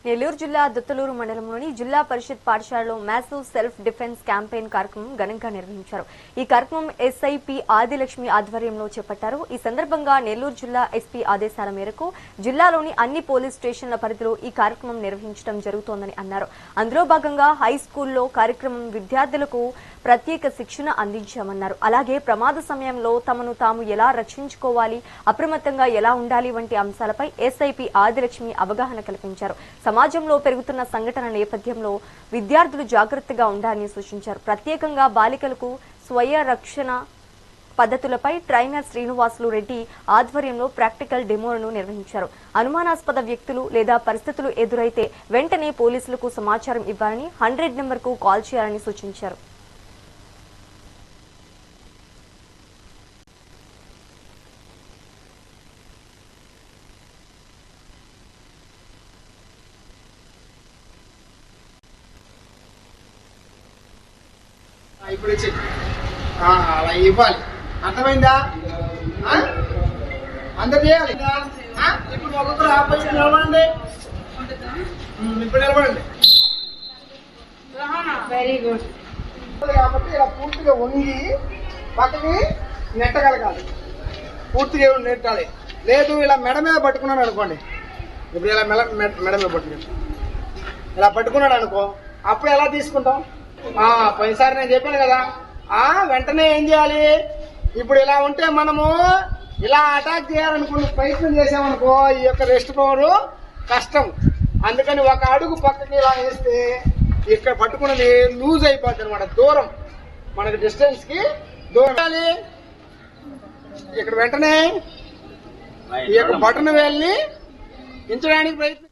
నెల్లూరు జిల్లా దుత్తలూరు మండలంలోని జిల్లా పరిషత్ పాఠశాలలో మ్యాసివ్ సెల్ఫ్ డిఫెన్స్ క్యాంపెయిన్ కార్యక్రమం ఘనంగా నిర్వహించారు. ఈ కార్యక్రమం ఎస్ఐపి ఆదిలక్ష్మి ఆధ్వర్యంలో చేపట్టారు. ఈ సందర్భంగా నెల్లూరు జిల్లా ఎస్పీ ఆదేశాల మేరకు జిల్లాలోని అన్ని పోలీస్ స్టేషన్ల పరిధిలో ఈ కార్యక్రమం నిర్వహించడం జరుగుతోందని అన్నారు. అందులో భాగంగా హై స్కూల్లో కార్యక్రమం విద్యార్థులకు ప్రత్యేక శిక్షణ అందించామన్నారు. అలాగే ప్రమాద సమయంలో తమను తాము ఎలా రక్షించుకోవాలి, అప్రమత్తంగా ఎలా ఉండాలి వంటి అంశాలపై ఎస్ఐపి ఆదిలక్ష్మి అవగాహన కల్పించారు. సమాజంలో పెరుగుతున్న సంఘటన నేపథ్యంలో విద్యార్థులు జాగ్రత్తగా ఉండాలని సూచించారు. ప్రత్యేకంగా బాలికలకు స్వయ రక్షణ పద్ధతులపై ట్రైనర్ శ్రీనివాసులు రెడ్డి ఆధ్వర్యంలో ప్రాక్టికల్ డెమోలను నిర్వహించారు. అనుమానాస్పద వ్యక్తులు లేదా పరిస్థితులు ఎదురైతే వెంటనే పోలీసులకు సమాచారం ఇవ్వాలని 100 నెంబర్కు కాల్ చేయాలని సూచించారు. ఇప్పుడు అలా ఇవ్వాలి, అర్థమైందా? అందరు చేయాలి. ఇప్పుడు ఒక్కొక్కరు ఆపోజిట్ నిలబడండి. ఇప్పుడు నిలబడండి. Very good. కాబట్టి ఇలా పూర్తిగా వంగి పక్కకి నెట్టగలగాలి, పూర్తిగా నెట్టాలి. లేదు ఇలా మెడ మీద పట్టుకున్నాడు అనుకోండి, ఇప్పుడు ఇలా మెడ మీద పట్టుకున్నాడు, ఇలా పట్టుకున్నాడు అనుకో, అప్పుడు ఎలా తీసుకుంటాం? పోయినసారి నేను చెప్పాను కదా, వెంటనే ఏం చేయాలి? ఇప్పుడు ఇలా ఉంటే మనము ఇలా అటాక్ చేయాలనుకున్న ప్రయత్నం చేసామనుకో, ఈ యొక్క రెస్ట్ పవర్ కష్టం. అందుకని ఒక అడుగు పక్కకి ఇలా వేస్తే ఇక్కడ పట్టుకున్నది లూజ్ అయిపోద్ది అనమాట. దూరం మనకి డిస్టెన్స్ కి దూరం. ఇక్కడ వెంటనే ఈ యొక్క బటన్ వేల్ని ఎంచడానికి ప్రయత్నం